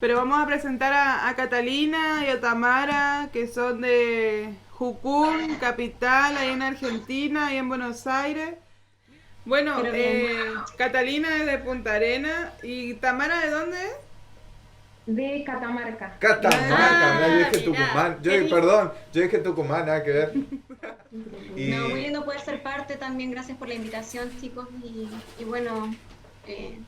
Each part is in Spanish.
Pero vamos a presentar a Catalina y a Tamara, que son de Jucún, capital, ahí en Argentina, ahí en Buenos Aires. Bueno, Pero bien, Catalina es de Punta Arena y Tamara, ¿de dónde es? de Catamarca. Ah, de Catamarca, mira, yo Catamarca. dije Ah, Tucumán. qué lindo. Perdón, yo dije Tucumán, nada que ver. No, muy Y lindo poder ser parte también. Gracias por la invitación, chicos. Y bueno, eh,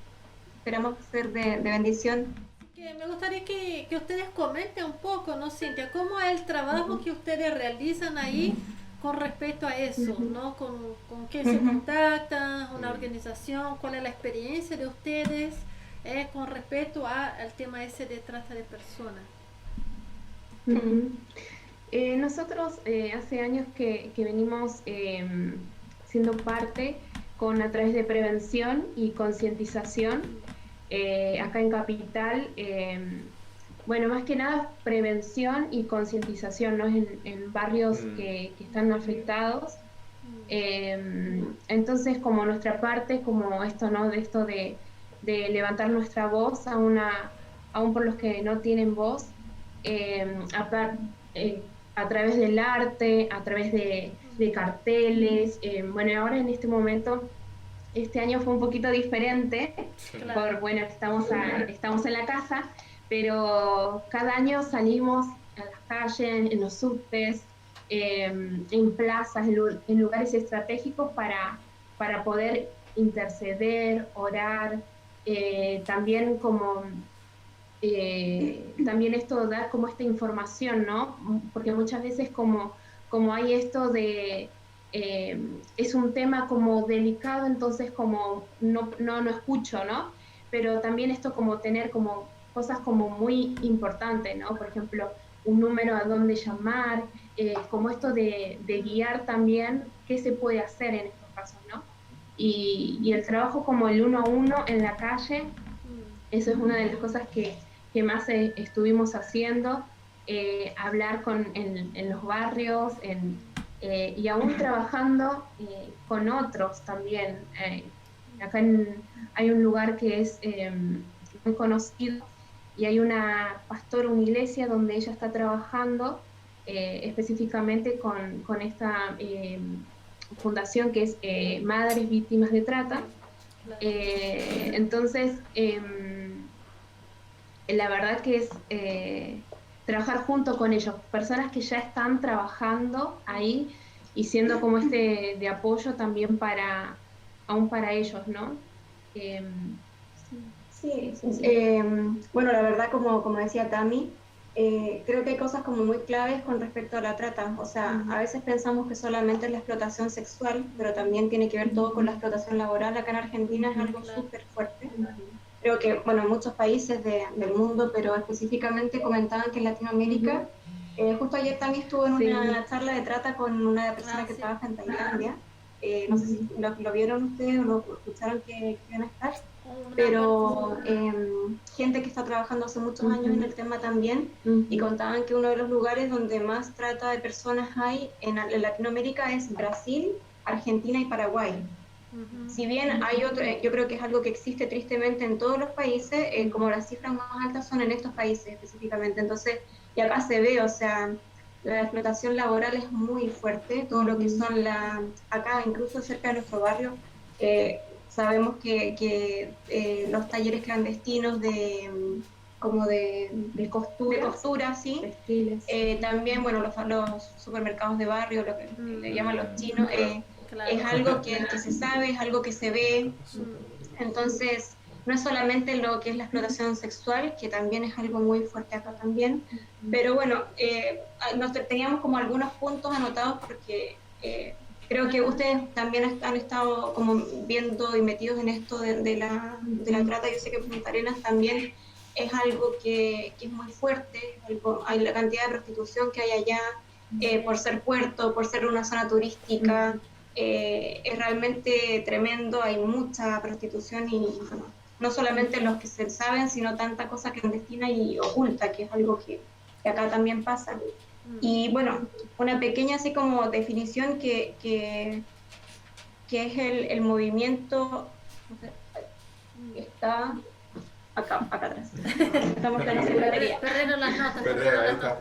esperamos ser de bendición. Que me gustaría que ustedes comenten un poco, ¿no, Cintia? ¿Cómo es el trabajo Ujú, que ustedes realizan ahí con respecto a eso, ujú, ¿no? ¿Con quién se ujú, contactan? ¿Una organización? ¿Cuál es la experiencia de ustedes con respecto al tema ese de trata de personas? ujú. Nosotros hace años que venimos siendo parte con a través de prevención y concientización acá en Capital. Bueno, más que nada prevención y concientización, ¿no? En barrios mm, que están afectados. Entonces, como nuestra parte, como esto, ¿no? De esto de levantar nuestra voz aún por los que no tienen voz, a través del arte, a través de carteles. Bueno, ahora en este momento, este año fue un poquito diferente, Claro. por, bueno, estamos en la casa, pero cada año salimos a las calles, en los subtes, en plazas, en lugares estratégicos para poder interceder, orar, también como también esto dar como esta información, ¿no? Porque muchas veces como hay esto es un tema como delicado, entonces como no escucho, ¿no? Pero también esto como tener como cosas como muy importantes, ¿no? Por ejemplo, un número a dónde llamar, como esto de guiar también qué se puede hacer en estos casos, ¿no? Y el trabajo como el uno a uno en la calle, eso es una de las cosas que más estuvimos haciendo, hablar en los barrios y aún trabajando con otros también. Acá hay un lugar que es muy conocido y hay una pastora, una iglesia donde ella está trabajando específicamente con esta fundación que es Madres Víctimas de Trata. Claro. Entonces, la verdad que es trabajar junto con ellos, personas que ya están trabajando ahí y siendo como de apoyo también aún para ellos, ¿no? Sí, Sí, sí, sí. bueno, la verdad, como decía Tami, creo que hay cosas como muy claves con respecto a la trata. O sea, a Ujú, veces pensamos que solamente es la explotación sexual, pero también tiene que ver todo con la explotación laboral. Acá en Argentina es algo Claro. súper fuerte. ujú, Creo que, bueno, en muchos países del mundo, pero específicamente comentaban que en Latinoamérica, ujú. justo ayer también estuve en Sí. una charla de trata con una persona Ah, que sí. trabaja en Tailandia. No sé si Ujú, lo vieron ustedes o lo escucharon que iban a estar, Una parte sí. pero gente que está trabajando hace muchos años en ujú, el tema también, y ujú, contaban que uno de los lugares donde más trata de personas hay en Latinoamérica es Brasil, Argentina y Paraguay. Ujú. Si bien hay otro, yo creo que es algo que existe tristemente en todos los países, como ujú, las cifras más altas son en estos países específicamente. Entonces, y acá se ve, o sea, la explotación laboral es muy fuerte, todo lo que ujú, son acá incluso cerca de nuestro barrio, sabemos que los talleres clandestinos como de Costuras, costura, sí. textiles. También, bueno, los supermercados de barrio, lo que le llaman los chinos, claro. es Claro. algo que se sabe, es algo que se ve. Entonces, no es solamente lo que es la explotación sexual, que también es algo muy fuerte acá también, pero bueno, teníamos como algunos puntos anotados porque creo que Ajá. ustedes también han estado como viendo y metidos en esto de la Ujú, trata. Yo sé que Punta Arenas también es algo que es muy fuerte, hay la cantidad de prostitución que hay allá, por Sí. ser puerto, por ser una zona ujú, turística, es realmente tremendo, hay mucha prostitución y bueno, no solamente los que se saben, sino tanta cosa clandestina y oculta, que es algo que acá también pasa. Y bueno, una pequeña así como definición que es el movimiento, no sé, está acá atrás. Estamos en la secretaría. Perdieron las notas. Perrea, ahí está.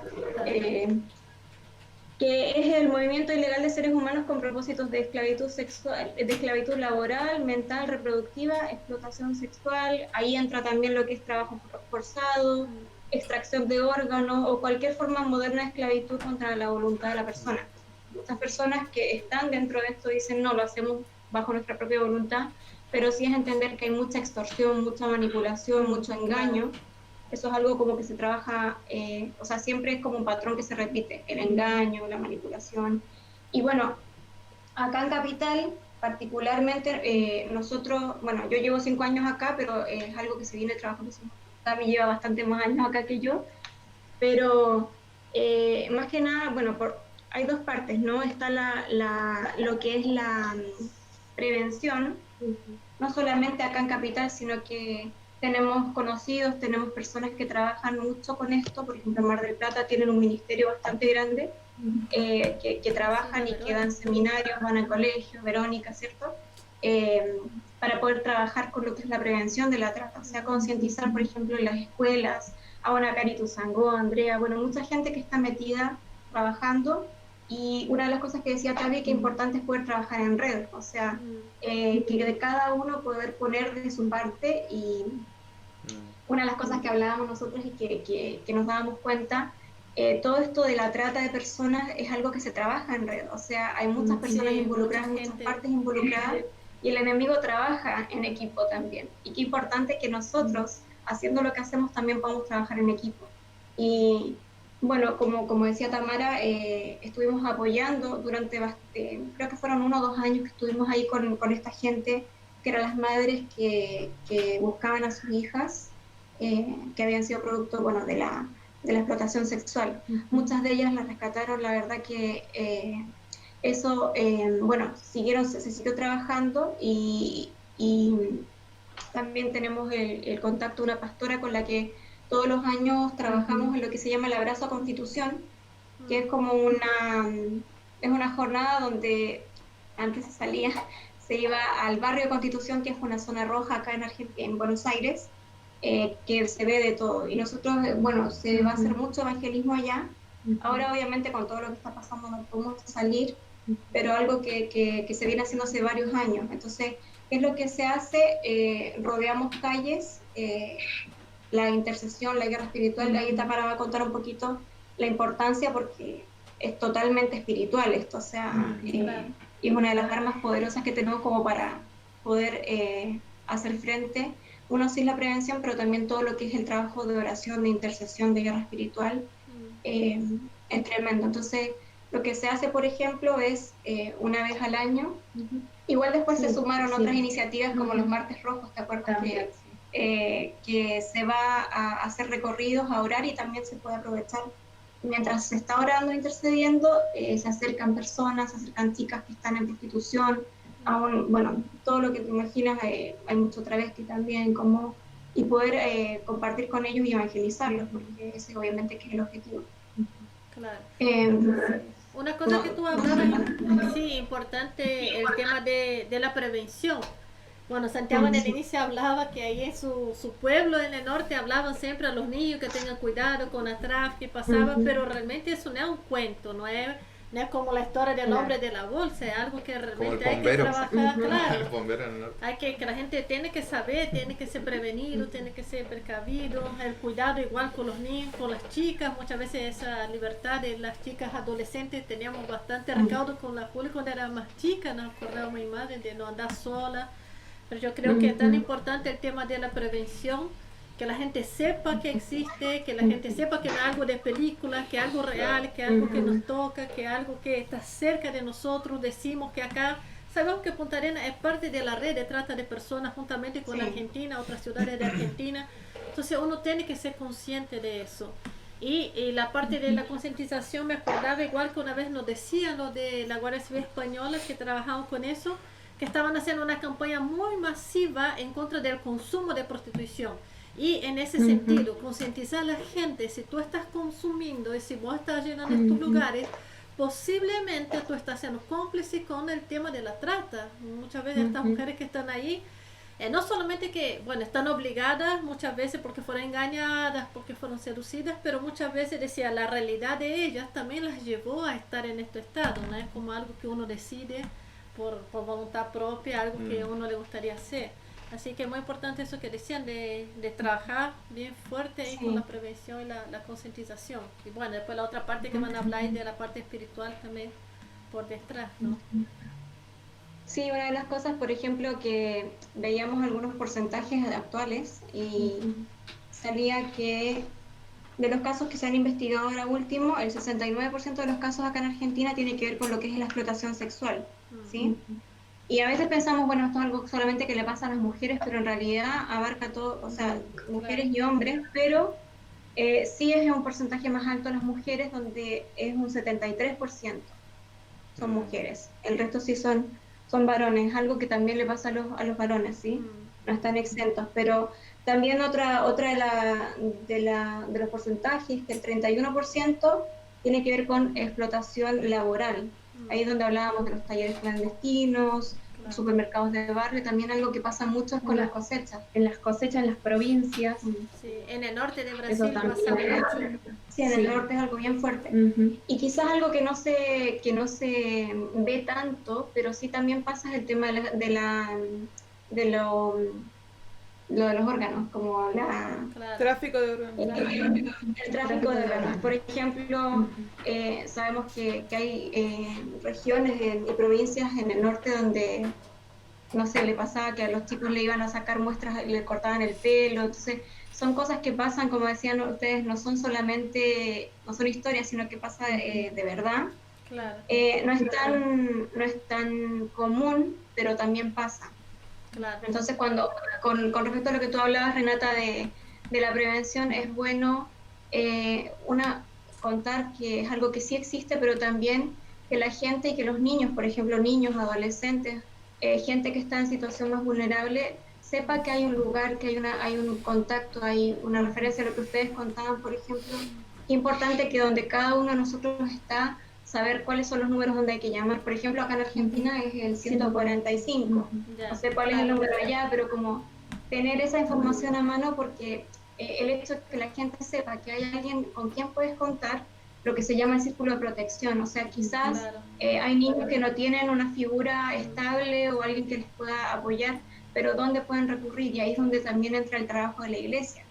Que es el movimiento ilegal de seres humanos con propósitos de esclavitud sexual, de esclavitud laboral, mental, reproductiva, explotación sexual. Ahí entra también lo que es trabajo forzado, extracción de órganos o cualquier forma moderna de esclavitud contra la voluntad de la persona. Muchas personas que están dentro de esto dicen no, lo hacemos bajo nuestra propia voluntad, pero sí es entender que hay mucha extorsión, mucha manipulación, mucho engaño. Eso es algo como que se trabaja, o sea, siempre es como un patrón que se repite, el engaño, la manipulación. Y bueno, acá en Capital, particularmente, nosotros, bueno, yo llevo 5 años acá, pero es algo que se viene trabajando. Tami lleva bastante más años acá que yo, pero más que nada, bueno, hay dos partes, ¿no? Está lo que es la prevención, no solamente acá en Capital, sino que tenemos conocidos, tenemos personas que trabajan mucho con esto. Por ejemplo, en Mar del Plata tienen un ministerio bastante grande que trabajan y que dan seminarios, van a colegios, Verónica, ¿cierto? Para poder trabajar con lo que es la prevención de la trata, o sea, concientizar, por ejemplo, en las escuelas, a una Caritus Sangó, Andrea, bueno, mucha gente que está metida trabajando. Y una de las cosas que decía Tavi, que importante es poder trabajar en red, o sea, que de cada uno poder poner de su parte. Y una de las cosas que hablábamos nosotros y que nos dábamos cuenta, todo esto de la trata de personas es algo que se trabaja en red, o sea, hay muchas personas involucradas, muchas partes involucradas, y el enemigo trabaja en equipo también. Y qué importante que nosotros, haciendo lo que hacemos, también podamos trabajar en equipo. Y bueno, como decía Tamara, estuvimos apoyando durante, creo que fueron 1 o 2 años que estuvimos ahí con esta gente, que eran las madres que buscaban a sus hijas, que habían sido producto, bueno, de la explotación sexual. Muchas de ellas las rescataron, la verdad que eso, bueno, se siguió trabajando y también tenemos el contacto de una pastora con la que todos los años trabajamos en lo que se llama el Abrazo a Constitución, que es como una jornada donde antes se iba al barrio de Constitución, que es una zona roja acá en Buenos Aires, que se ve de todo. Y nosotros, bueno, se va a hacer mucho evangelismo allá. Ahora obviamente con todo lo que está pasando no podemos salir, pero algo que se viene haciendo hace varios años. Entonces, ¿qué es lo que se hace? Rodeamos calles, la intercesión, la guerra espiritual. Ahí Tamara va a contar un poquito la importancia, porque es totalmente espiritual esto, o sea, es una de las armas poderosas que tenemos como para poder hacer frente. Uno sí es la prevención, pero también todo lo que es el trabajo de oración, de intercesión, de guerra espiritual, es tremendo. Entonces, lo que se hace, por ejemplo, es una vez al año. Igual después se sumaron otras iniciativas como los martes rojos, ¿te acuerdas? Que se va a hacer recorridos, a orar, y también se puede aprovechar. Mientras se está orando, intercediendo, se acercan personas, se acercan chicas que están en prostitución, bueno, todo lo que te imaginas, hay mucho travesti también, y poder compartir con ellos y evangelizarlos, porque ese obviamente que es el objetivo. Claro. Una cosa que tú hablabas, sí, importante, el tema de la prevención. Bueno, Santiago en el inicio hablaba que ahí en su pueblo en el norte hablaban siempre a los niños que tengan cuidado con la trata que pasaba, pero realmente eso no es un cuento, no es como la historia del hombre de la bolsa, es algo que realmente hay que trabajar, claro. Hay que la gente tiene que saber, tiene que ser prevenido, tiene que ser precavido, el cuidado igual con los niños, con las chicas. Muchas veces esa libertad de las chicas adolescentes, teníamos bastante recaudo con la Juli cuando era más chica, nos acordamos mi madre de no andar sola. Pero yo creo que es tan importante el tema de la prevención, que la gente sepa que existe, que la gente sepa que no es algo de película, que es algo real, que es algo que nos toca, que es algo que está cerca de nosotros. Decimos que acá, sabemos que Punta Arenas es parte de la red de trata de personas juntamente con Argentina, otras ciudades de Argentina. Entonces uno tiene que ser consciente de eso. Y la parte de la concientización, me acordaba igual que una vez nos decían lo de la Guardia Civil Española, que trabajamos con eso, que estaban haciendo una campaña muy masiva en contra del consumo de prostitución. Y en ese sentido, concientizar a la gente, si tú estás consumiendo y si vos estás llenando estos lugares, posiblemente tú estás siendo cómplice con el tema de la trata. Muchas veces estas mujeres que están ahí no solamente que, bueno, están obligadas muchas veces porque fueron engañadas, porque fueron seducidas, pero muchas veces decía, la realidad de ellas también las llevó a estar en este estado, no es como algo que uno decide por voluntad propia, algo que a uno le gustaría hacer. Así que es muy importante eso que decían, de trabajar bien fuerte ahí con la prevención y la concientización. Y bueno, después la otra parte que van a hablar es de la parte espiritual también por detrás, ¿no? Sí, una de las cosas, por ejemplo, que veíamos algunos porcentajes actuales y salía que de los casos que se han investigado ahora último, el 69% de los casos acá en Argentina tiene que ver con lo que es la explotación sexual, ¿sí? Y a veces pensamos, bueno, esto es algo solamente que le pasa a las mujeres, pero en realidad abarca todo, o sea, mujeres y hombres, pero sí es un porcentaje más alto a las mujeres, donde es un 73% son mujeres. El resto sí son varones, algo que también le pasa a los varones, ¿sí? No están exentos, pero también otra de los porcentajes, que el 31% tiene que ver con explotación laboral. Ahí es donde hablábamos de los talleres clandestinos, los supermercados de barrio, también algo que pasa mucho es con las cosechas. En las cosechas, en las provincias. Sí, en el norte de Eso Brasil pasa también. mucho. Sí, en el norte es algo bien fuerte. Y quizás algo que no se ve tanto, pero sí también pasa es el tema de lo de los órganos, como Tráfico de órganos. el tráfico de órganos. Por ejemplo, sabemos que hay regiones y provincias en el norte donde, no sé, le pasaba que a los chicos le iban a sacar muestras, le cortaban el pelo, entonces son cosas que pasan, como decían ustedes, no son historias, sino que pasa de verdad. Claro. No es tan común, pero también pasa. Claro. Entonces, con respecto a lo que tú hablabas, Renata, de la prevención, es bueno contar que es algo que sí existe, pero también que la gente y que los niños, por ejemplo, niños, adolescentes, gente que está en situación más vulnerable, sepa que hay un lugar, que hay un contacto, hay una referencia a lo que ustedes contaban, por ejemplo. Es importante que donde cada uno de nosotros está, saber cuáles son los números donde hay que llamar. Por ejemplo, acá en Argentina es el 145. No sé cuál es el número allá, pero como tener esa información a mano, porque el hecho de que la gente sepa que hay alguien con quien puedes contar, lo que se llama el círculo de protección. O sea, quizás hay niños que no tienen una figura estable o alguien que les pueda apoyar, pero ¿dónde pueden recurrir? Y ahí es donde también entra el trabajo de la iglesia.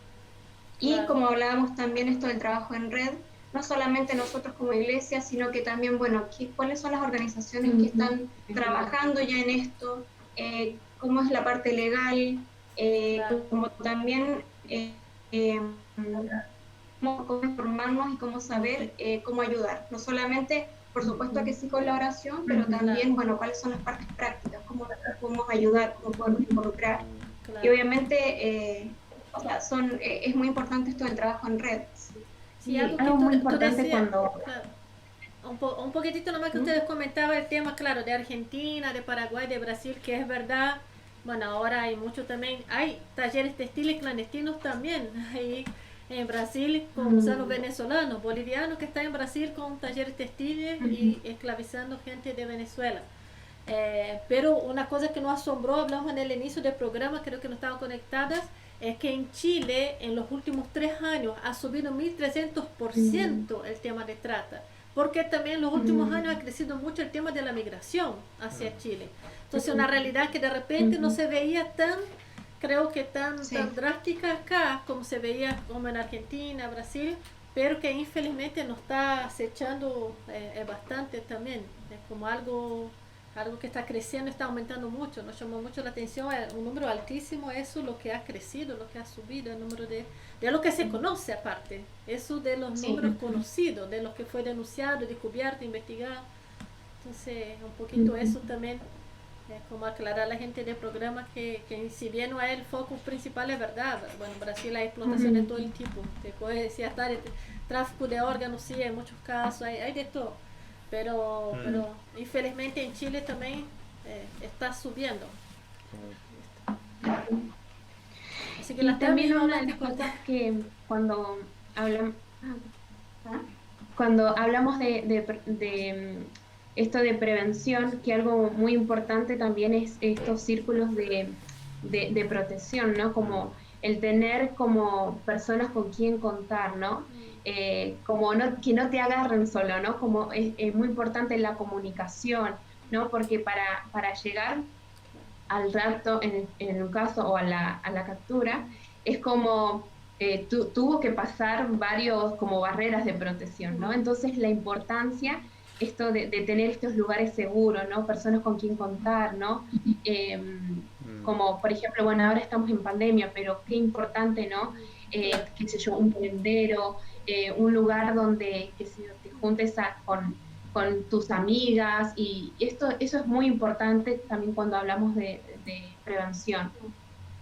Y como hablábamos también esto del trabajo en red, no solamente nosotros como iglesia, sino que también, bueno, ¿cuáles son las organizaciones que están trabajando ya en esto? ¿Cómo es la parte legal? Como también cómo informarnos y cómo saber cómo ayudar. No solamente, por supuesto que sí con la oración, pero también, bueno, cuáles son las partes prácticas, cómo podemos ayudar, cómo podemos involucrar. Y obviamente, o sea, es muy importante esto del trabajo en red. Sí, algo que muy tú importante decías, cuando... un poquitito nomás que ustedes comentaban el tema, claro, de Argentina, de Paraguay, de Brasil, que es verdad. Bueno, ahora hay mucho también, hay talleres textiles clandestinos también, hay en Brasil con gusanos venezolanos, bolivianos que están en Brasil con talleres textiles y esclavizando gente de Venezuela. Pero una cosa que nos asombró, hablamos en el inicio del programa, creo que no estaban conectadas, es que en Chile en los últimos 3 años ha subido 1300% el tema de trata, porque también en los últimos años ha crecido mucho el tema de la migración hacia Chile. Entonces una realidad que de repente no se veía tan drástica acá como se veía como en Argentina, Brasil, pero que infelizmente nos está acechando bastante también. Es como algo que está creciendo, está aumentando mucho. Nos llamó mucho la atención, un número altísimo, eso lo que ha crecido, lo que ha subido, el número de lo que se conoce aparte, eso de los números conocidos, de los que fue denunciado, descubierto, investigado. Entonces un poquito eso también, como aclarar a la gente del programa que si bien no es el foco principal, es verdad. Bueno, en Brasil hay explotación de todo el tipo, te puedes decir hasta de tráfico de órganos, sí, hay muchos casos, hay de todo. Pero infelizmente en Chile también está subiendo. Así que y también una de las cosas que cuando hablamos de esto de prevención, que algo muy importante también es estos círculos de de protección, ¿no? Como el tener como personas con quien contar, ¿no? Como que no te agarren solo, ¿no? Como es muy importante la comunicación, ¿no? Porque para llegar al rapto, en un caso, o a la captura, es como tuvo que pasar varios como barreras de protección, ¿no? Entonces la importancia esto de tener estos lugares seguros, ¿no? Personas con quien contar, ¿no? Como por ejemplo, bueno, ahora estamos en pandemia, pero qué importante, ¿no? Qué sé yo, un prendero, un lugar donde que se te juntes con tus amigas, y eso es muy importante también cuando hablamos de prevención.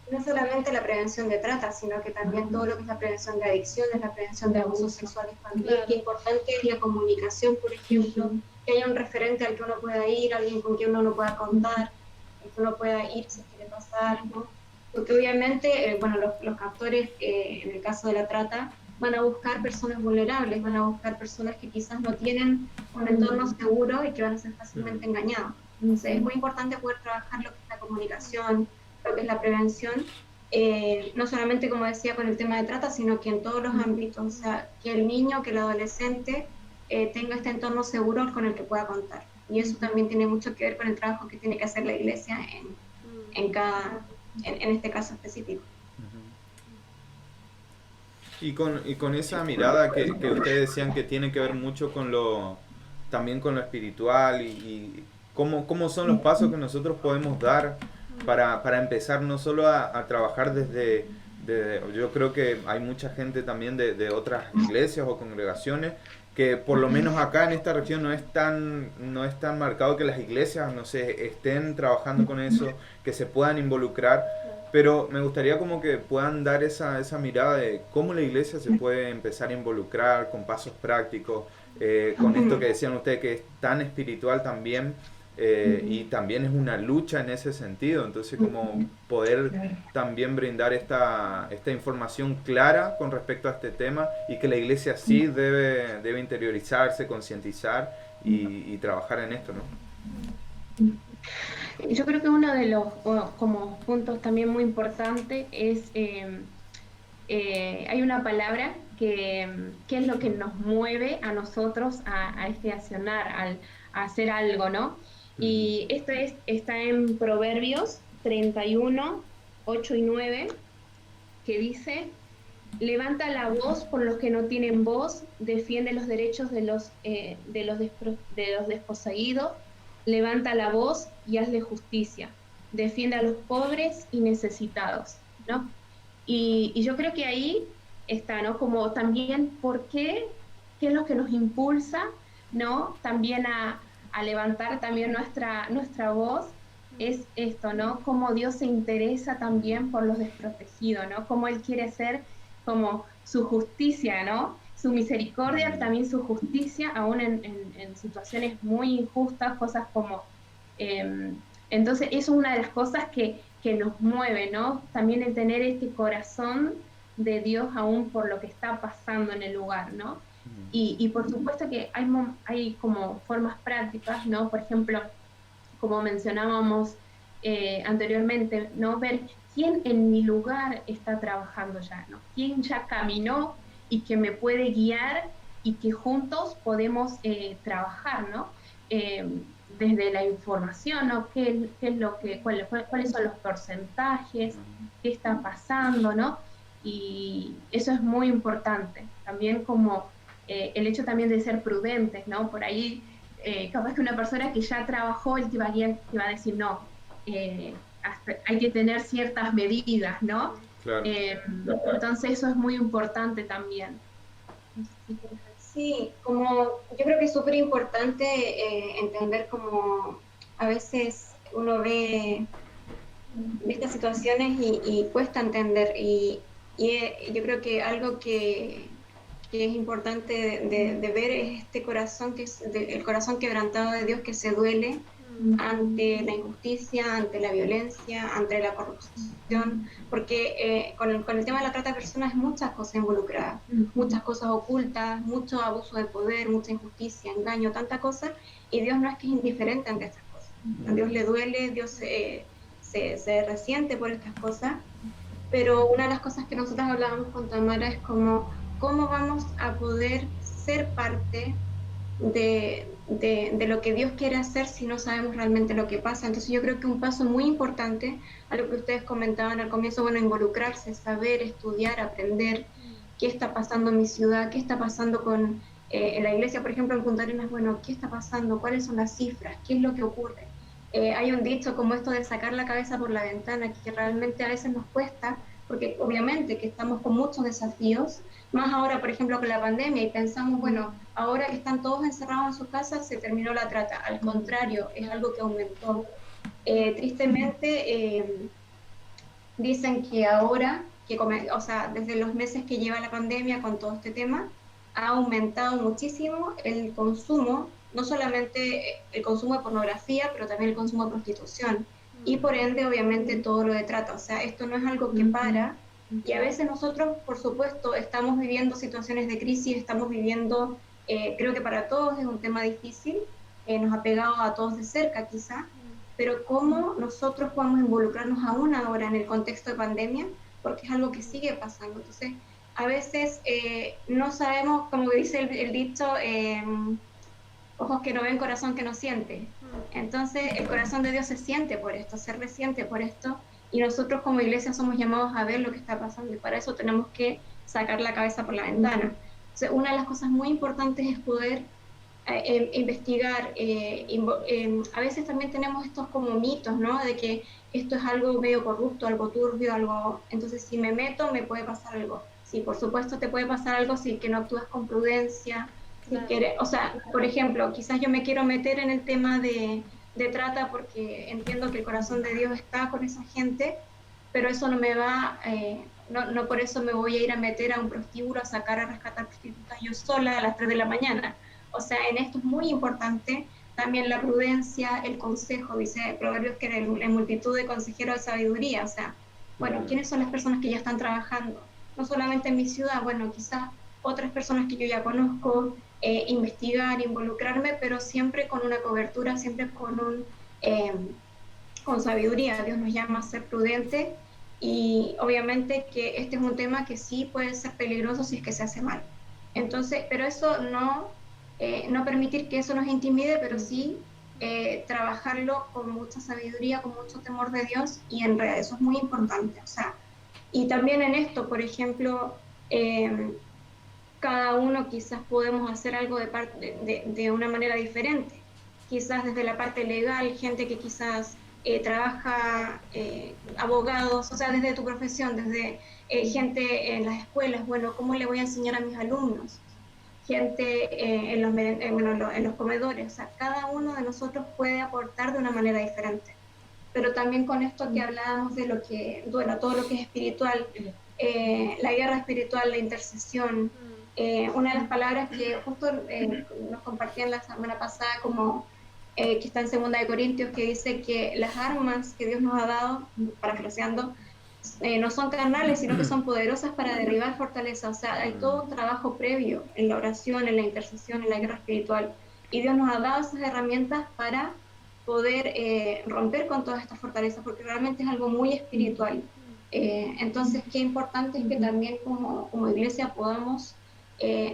No solamente la prevención de trata, sino que también todo lo que es la prevención de adicciones, la prevención de abusos sexuales también. Claro. Qué importante es la comunicación, por ejemplo, que haya un referente al que uno pueda ir, alguien con quien uno no pueda contar, al que uno pueda ir si quiere pasar, ¿no? Porque obviamente, bueno, los captores, en el caso de la trata, van a buscar personas vulnerables, van a buscar personas que quizás no tienen un entorno seguro y que van a ser fácilmente engañados. Entonces es muy importante poder trabajar lo que es la comunicación, lo que es la prevención, no solamente, como decía, con el tema de trata, sino que en todos los ámbitos, o sea, que el niño, que el adolescente tenga este entorno seguro con el que pueda contar. Y eso también tiene mucho que ver con el trabajo que tiene que hacer la iglesia en este caso específico. Y con esa mirada que ustedes decían que tiene que ver mucho también con lo espiritual y cómo son los pasos que nosotros podemos dar para empezar no solo a trabajar desde, yo creo que hay mucha gente también de otras iglesias o congregaciones que por lo menos acá en esta región no es tan marcado que las iglesias, no sé, estén trabajando con eso, que se puedan involucrar, pero me gustaría como que puedan dar esa mirada de cómo la iglesia se puede empezar a involucrar con pasos prácticos, con esto que decían ustedes que es tan espiritual también, y también es una lucha en ese sentido, entonces como poder también brindar esta información clara con respecto a este tema y que la iglesia sí debe interiorizarse, concientizar y trabajar en esto, ¿no? Yo creo que uno de los como puntos también muy importantes es, hay una palabra que es lo que nos mueve a nosotros a este accionar, a hacer algo, ¿no? Y esto está en Proverbios 31, 8 y 9, que dice: levanta la voz por los que no tienen voz, defiende los derechos de los desposeídos, levanta la voz y hazle justicia, defiende a los pobres y necesitados, ¿no? Y yo creo que ahí está, ¿no? Como también por qué es lo que nos impulsa, ¿no? También a levantar también nuestra voz, es esto, ¿no? Cómo Dios se interesa también por los desprotegidos, ¿no? Cómo Él quiere ser como su justicia, ¿no? Su misericordia, también su justicia, aún en situaciones muy injustas, cosas como... entonces, eso es una de las cosas que nos mueve, ¿no? También el tener este corazón de Dios aún por lo que está pasando en el lugar, ¿no? Y por supuesto que hay como formas prácticas, ¿no? Por ejemplo, como mencionábamos anteriormente, ¿no? Ver quién en mi lugar está trabajando ya, ¿no? Quién ya caminó y que me puede guiar y que juntos podemos trabajar, ¿no? Desde la información, ¿no? ¿Cuáles son los porcentajes? ¿Qué está pasando, no? Y eso es muy importante. También como el hecho también de ser prudentes, ¿no? Por ahí, capaz que una persona que ya trabajó, él te va a decir, no, hay que tener ciertas medidas, ¿no? Claro. Entonces eso es muy importante también. Sí, como yo creo que es súper importante entender como a veces uno ve estas situaciones y cuesta entender, y yo creo que algo que es importante de ver es este corazón, el corazón quebrantado de Dios, que se duele ante la injusticia, ante la violencia, ante la corrupción, porque con el tema de la trata de personas hay muchas cosas involucradas, muchas cosas ocultas, mucho abuso de poder, mucha injusticia, engaño, tanta cosa, y Dios no es que es indiferente ante estas cosas. A Dios le duele, Dios se se resiente por estas cosas, pero una de las cosas que nosotros hablábamos con Tamara es como, ¿cómo vamos a poder ser parte de lo que Dios quiere hacer si no sabemos realmente lo que pasa? Entonces yo creo que un paso muy importante, a lo que ustedes comentaban al comienzo, bueno, involucrarse, saber, estudiar, aprender qué está pasando en mi ciudad, qué está pasando con en la iglesia, por ejemplo, en Punta Arenas, bueno, qué está pasando, cuáles son las cifras, qué es lo que ocurre. Hay un dicho como esto de sacar la cabeza por la ventana, que realmente a veces nos cuesta, porque obviamente que estamos con muchos desafíos, más ahora, por ejemplo, con la pandemia, y pensamos, bueno, ahora que están todos encerrados en sus casas, se terminó la trata. Al contrario, es algo que aumentó. Tristemente, dicen que ahora, o sea, desde los meses que lleva la pandemia con todo este tema, ha aumentado muchísimo el consumo, no solamente el consumo de pornografía, pero también el consumo de prostitución. Y por ende, obviamente, todo lo de trata. O sea, esto no es algo que para. Y a veces nosotros, por supuesto, estamos viviendo situaciones de crisis, estamos viviendo, creo que para todos es un tema difícil, nos ha pegado a todos de cerca quizá, pero cómo nosotros podemos involucrarnos aún ahora en el contexto de pandemia, porque es algo que sigue pasando. Entonces, a veces no sabemos, como dice el dicho, ojos que no ven, corazón que no siente. Entonces, el corazón de Dios se siente por esto, se resiente por esto, y nosotros como iglesia somos llamados a ver lo que está pasando, y para eso tenemos que sacar la cabeza por la ventana. Entonces, una de las cosas muy importantes es poder investigar. A veces también tenemos estos como mitos, ¿no? De que esto es algo medio corrupto, algo turbio, algo... Entonces, si me meto, me puede pasar algo. Sí, por supuesto te puede pasar algo si que no actúas con prudencia, si quieres, o sea, por ejemplo, quizás yo me quiero meter en el tema de trata porque entiendo que el corazón de Dios está con esa gente, pero eso no me va, no por eso me voy a ir a meter a un prostíbulo a sacar a rescatar prostitutas yo sola a las 3 de la mañana. O sea, en esto es muy importante también la prudencia, el consejo, dice Proverbios que en multitud de consejeros de sabiduría, o sea, bueno, ¿quiénes son las personas que ya están trabajando? No solamente en mi ciudad, bueno, quizás otras personas que yo ya conozco, investigar, involucrarme, pero siempre con una cobertura, siempre con sabiduría. Dios nos llama a ser prudentes y obviamente que este es un tema que sí puede ser peligroso si es que se hace mal. Entonces, pero eso no permitir que eso nos intimide, pero sí trabajarlo con mucha sabiduría, con mucho temor de Dios, y en realidad eso es muy importante. O sea, y también en esto, por ejemplo, cada uno quizás podemos hacer algo de una manera diferente. Quizás desde la parte legal, gente que quizás trabaja, abogados, o sea, desde tu profesión, desde gente en las escuelas, bueno, ¿cómo le voy a enseñar a mis alumnos? Gente en los comedores, o sea, cada uno de nosotros puede aportar de una manera diferente. Pero también con esto que hablábamos de lo que, bueno, todo lo que es espiritual, la guerra espiritual, la intercesión, una de las palabras que justo nos compartían la semana pasada, como que está en 2 Corintios, que dice que las armas que Dios nos ha dado, parafraseando, no son carnales, sino que son poderosas para derribar fortalezas. O sea, hay todo un trabajo previo en la oración, en la intercesión, en la guerra espiritual. Y Dios nos ha dado esas herramientas para poder romper con todas estas fortalezas, porque realmente es algo muy espiritual. Entonces, qué importante es que también como iglesia podamos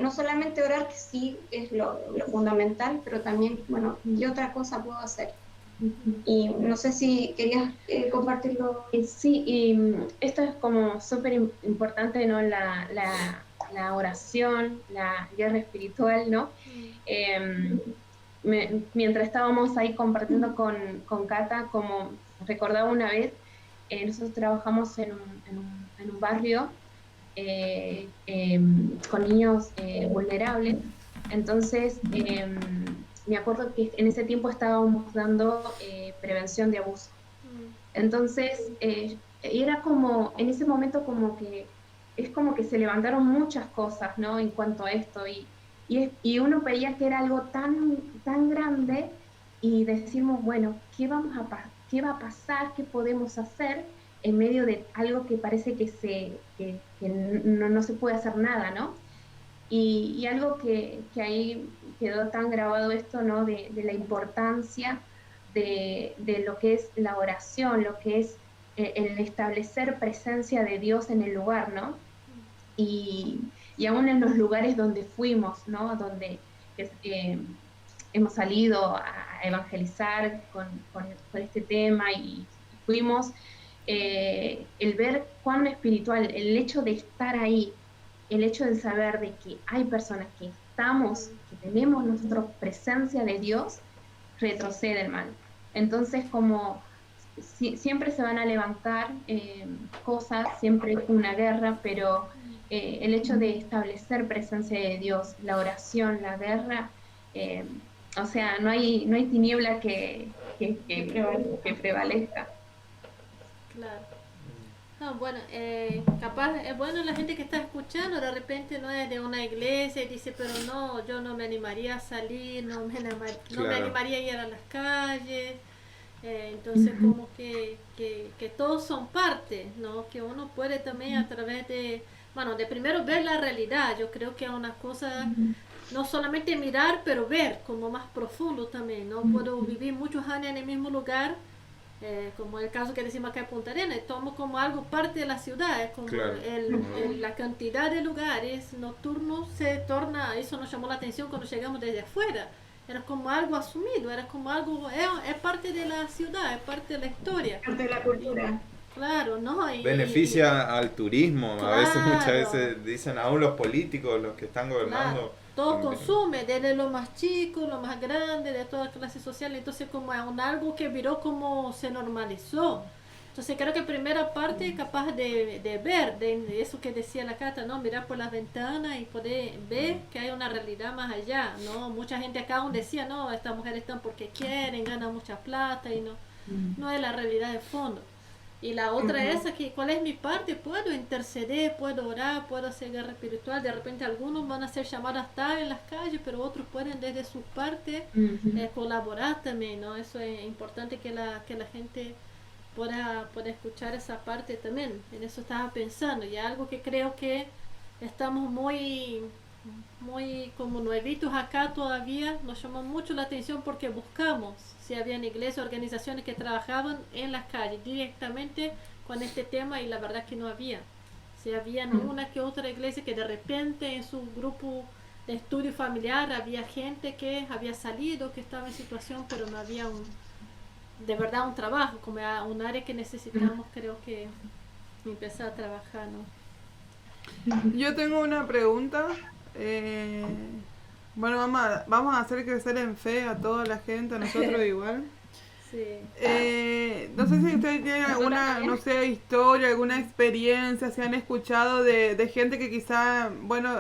no solamente orar, que sí es lo fundamental, pero también, bueno, ¿qué otra cosa puedo hacer? Y no sé si querías compartirlo. Sí, y esto es como súper importante, ¿no? La oración, la guerra espiritual, ¿no? Mientras estábamos ahí compartiendo con Cata, como recordaba una vez, nosotros trabajamos en un barrio con niños vulnerables. Entonces, me acuerdo que en ese tiempo estábamos dando prevención de abuso. Entonces, era como, en ese momento como que, es como que se levantaron muchas cosas, ¿no? En cuanto a esto, y uno veía que era algo tan grande, y decimos, bueno, ¿qué va a pasar? ¿Qué podemos hacer en medio de algo que parece que no se puede hacer nada, ¿no? Y algo que ahí quedó tan grabado esto, ¿no? De la importancia de lo que es la oración, lo que es el establecer presencia de Dios en el lugar, ¿no? Y aún en los lugares donde fuimos, ¿no? Donde hemos salido a evangelizar con este tema y fuimos, el ver cuán espiritual, el hecho de estar ahí, el hecho de saber de que hay personas que estamos, que tenemos nosotros presencia de Dios, retrocede el mal. Entonces, como siempre se van a levantar cosas, siempre es una guerra, pero el hecho de establecer presencia de Dios, la oración, la guerra, o sea, no hay tiniebla que prevalezca. Claro. No, bueno, capaz, es bueno la gente que está escuchando, de repente no es de una iglesia y dice, pero no, yo no me animaría a salir, no me animaría a ir a las calles. Entonces como que todos son parte, ¿no? Que uno puede también a través de, bueno, de primero ver la realidad. Yo creo que es una cosa, no solamente mirar, pero ver como más profundo también, ¿no? Puedo vivir muchos años en el mismo lugar, como el caso que decimos acá en Punta Arenas, tomo como algo parte de la ciudad, es como la cantidad de lugares nocturnos se torna, eso nos llamó la atención cuando llegamos desde afuera. Era como algo asumido, era como algo, es parte de la ciudad, es parte de la historia. Parte de la cultura. Claro, ¿no? Beneficia al turismo, claro. A veces, muchas veces dicen, aún los políticos, los que están gobernando. Claro. Todo consume, desde lo más chico, lo más grande, de todas las clases sociales, entonces como es algo que viró como se normalizó. Entonces creo que primera parte es capaz de ver, de eso que decía la Cata, ¿no? Mirar por las ventanas y poder ver que hay una realidad más allá, ¿no? Mucha gente acá aún decía, no, estas mujeres están porque quieren, ganan mucha plata y no es la realidad de fondo. Y la otra es que, ¿cuál es mi parte? Puedo interceder, puedo orar, puedo hacer guerra espiritual. De repente algunos van a ser llamados a estar en las calles, pero otros pueden desde su parte colaborar también, ¿no? Eso es importante que la gente pueda escuchar esa parte también. En eso estaba pensando. Y algo que creo que estamos muy como nuevitos acá todavía, nos llamó mucho la atención porque buscamos si habían iglesias, organizaciones que trabajaban en las calles directamente con este tema y la verdad que no había. Si había una que otra iglesia que de repente en su grupo de estudio familiar había gente que había salido, que estaba en situación, pero no había de verdad un trabajo, como un área que necesitamos, creo que empezar a trabajar, ¿no? Yo tengo una pregunta. Bueno, vamos a hacer crecer en fe a toda la gente, a nosotros igual. Sí. No sé si ustedes tienen alguna, no sé, historia, alguna experiencia, si han escuchado de gente que quizá, bueno,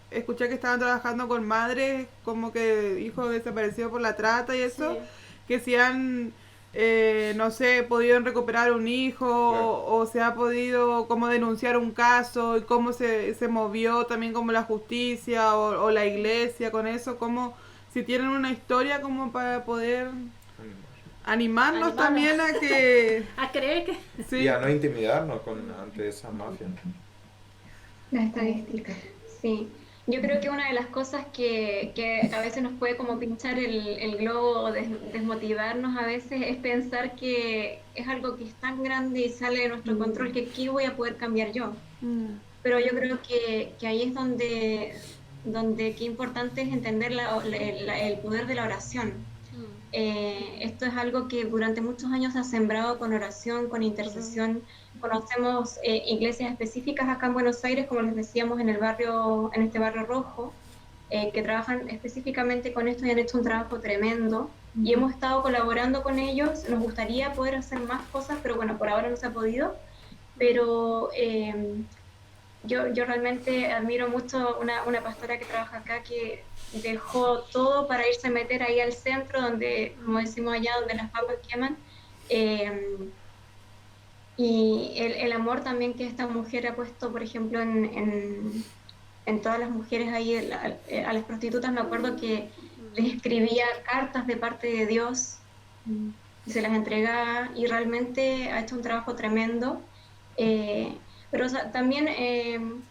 escuché que estaban trabajando con madres, como que hijos desaparecidos por la trata y eso, Sí. que si han, no sé, podido recuperar un hijo o se ha podido como denunciar un caso y cómo se movió también como la justicia o la iglesia con eso, como si tienen una historia como para poder animarnos también a que... A creer que... Sí. Y a no intimidarnos ante esa mafia. La estadística, sí. Yo creo que una de las cosas que a veces nos puede como pinchar el globo o desmotivarnos a veces es pensar que es algo que es tan grande y sale de nuestro control que ¿qué voy a poder cambiar yo? Pero yo creo que ahí es donde qué importante es entender el poder de la oración. Esto es algo que durante muchos años se ha sembrado con oración, con intercesión. Conocemos iglesias específicas acá en Buenos Aires, como les decíamos, en este barrio rojo, que trabajan específicamente con esto y han hecho un trabajo tremendo. Y hemos estado colaborando con ellos. Nos gustaría poder hacer más cosas, pero bueno, por ahora no se ha podido. Pero yo realmente admiro mucho una pastora que trabaja acá que dejó todo para irse a meter ahí al centro, donde, como decimos allá, donde las papas queman. Y el amor también que esta mujer ha puesto, por ejemplo, en todas las mujeres ahí, a las prostitutas, me acuerdo que les escribía cartas de parte de Dios y se las entregaba, y realmente ha hecho un trabajo tremendo. Pero o sea, también,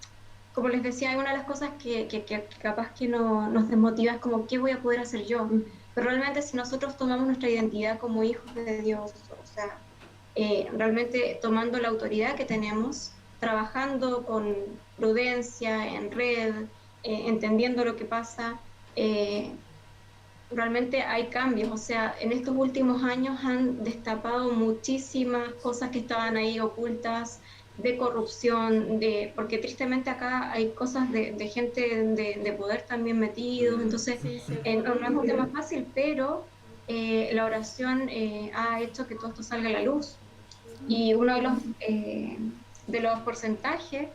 como les decía, hay una de las cosas que capaz que nos desmotiva, es como, ¿qué voy a poder hacer yo? pero realmente si nosotros tomamos nuestra identidad como hijos de Dios, o sea, realmente tomando la autoridad que tenemos, trabajando con prudencia, en red, entendiendo lo que pasa, realmente hay cambios. O sea, en estos últimos años han destapado muchísimas cosas que estaban ahí ocultas, de corrupción, porque tristemente acá hay cosas de gente de poder también metidos, entonces Sí, sí. no es un tema fácil, pero la oración ha hecho que todo esto salga a la luz. Y uno de los porcentajes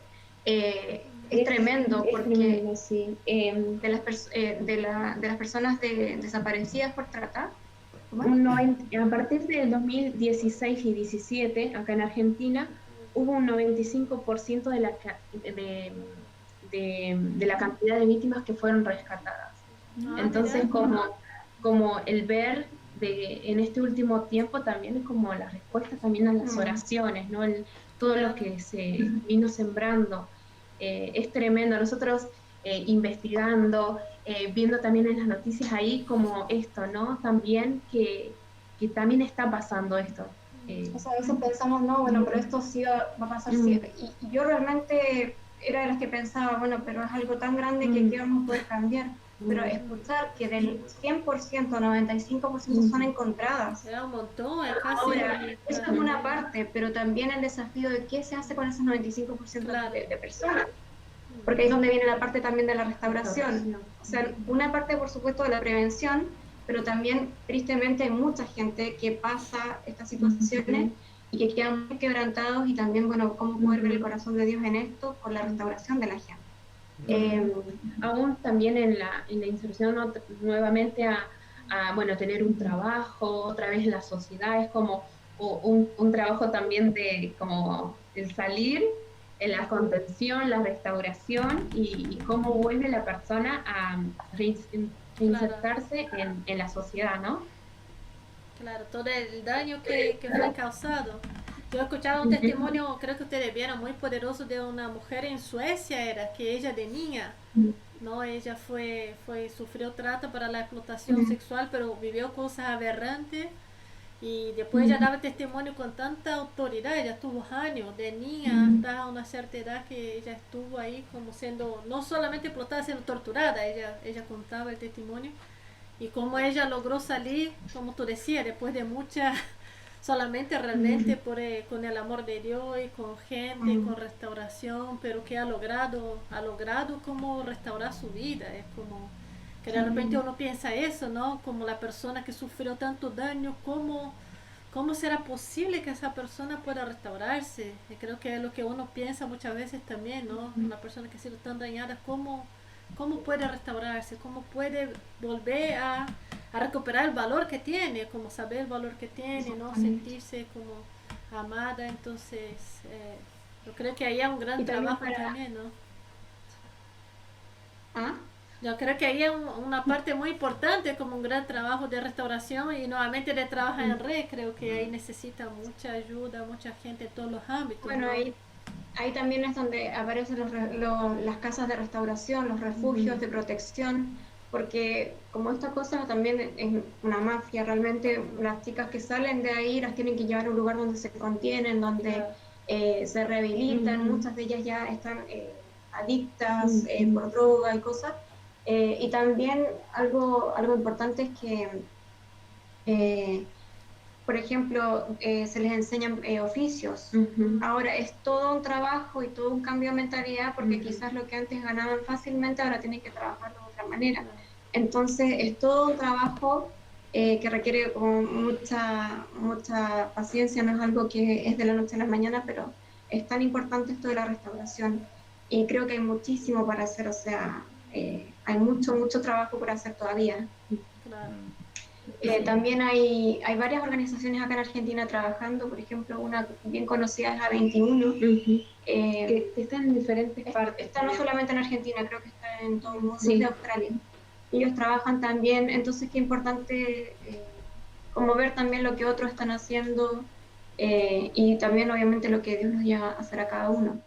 es tremendo, porque tremendo, sí. de las personas desaparecidas por trata, A partir del 2016 y 17, acá en Argentina, hubo un 95% de la cantidad de víctimas que fueron rescatadas. Entonces, como el ver en este último tiempo también es como la respuesta también a las oraciones, ¿no? Todo lo que se vino sembrando. Es tremendo. Nosotros investigando, viendo también en las noticias ahí como esto, ¿no? También que también está pasando esto. O sea, a veces pensamos, no, bueno, pero esto sí va a pasar siempre. Y yo realmente era de las que pensaba, bueno, pero es algo tan grande que ¿qué vamos a poder cambiar? Pero escuchar que del 100%, 95% son encontradas. Era un montón, es casi... Ahora, eso es una parte, pero también el desafío de qué se hace con esos 95% de personas. Porque ahí es donde viene la parte también de la restauración. O sea, una parte, por supuesto, de la prevención, pero también, tristemente, hay mucha gente que pasa estas situaciones y que quedan muy quebrantados, y también, bueno, cómo poder ver el corazón de Dios en esto por la restauración de la gente. Aún también en la inserción nuevamente a bueno, tener un trabajo, otra vez en la sociedad, es como un trabajo también de como el salir, en la contención, la restauración y cómo vuelve la persona a reinsertarse en la sociedad, ¿no? Claro, todo el daño que fue causado. Yo he escuchado un testimonio, creo que ustedes vieron, muy poderoso de una mujer en Suecia, era que ella de niña, ¿no? Ella sufrió trata para la explotación sexual, pero vivió cosas aberrantes y después ella daba testimonio con tanta autoridad. Ella estuvo años de niña hasta una cierta edad que ella estuvo ahí como siendo, no solamente explotada, siendo torturada. Ella contaba el testimonio y cómo ella logró salir, como tú decías, después de mucha... solamente realmente con el amor de Dios y con gente, con restauración, pero que ha logrado como restaurar su vida. Es como que de repente uno piensa eso, ¿no? Como la persona que sufrió tanto daño, ¿cómo será posible que esa persona pueda restaurarse? Y creo que es lo que uno piensa muchas veces también, ¿no? Una persona que ha sido tan dañada, ¿cómo puede restaurarse? ¿Cómo puede volver a recuperar el valor que tiene, como saber el valor que tiene, ¿no? Sentirse como amada? Entonces, yo creo que ahí hay un gran trabajo también, ¿no? Yo creo que ahí hay una parte muy importante, como un gran trabajo de restauración y nuevamente de trabajar en red. Creo que ahí necesita mucha ayuda, mucha gente en todos los ámbitos. Bueno, ¿no? Ahí también es donde aparecen las casas de restauración, los refugios de protección, porque como esta cosa también es una mafia, realmente las chicas que salen de ahí las tienen que llevar a un lugar donde se contienen, donde se rehabilitan, muchas de ellas ya están adictas por droga y cosas, y también algo importante es que por ejemplo, se les enseñan oficios. Ahora es todo un trabajo y todo un cambio de mentalidad, porque quizás lo que antes ganaban fácilmente ahora tienen que trabajarlo de otra manera. Entonces es todo un trabajo que requiere como mucha paciencia, no es algo que es de la noche a la mañana, pero es tan importante esto de la restauración. Y creo que hay muchísimo para hacer, o sea, hay mucho trabajo por hacer todavía. Claro. También hay varias organizaciones acá en Argentina trabajando, por ejemplo, una bien conocida es A21, que están en diferentes partes. Está no solamente en Argentina, creo que está en todo el mundo, de Australia. Ellos trabajan también, entonces qué importante como ver también lo que otros están haciendo y también obviamente lo que Dios nos lleva a hacer a cada uno.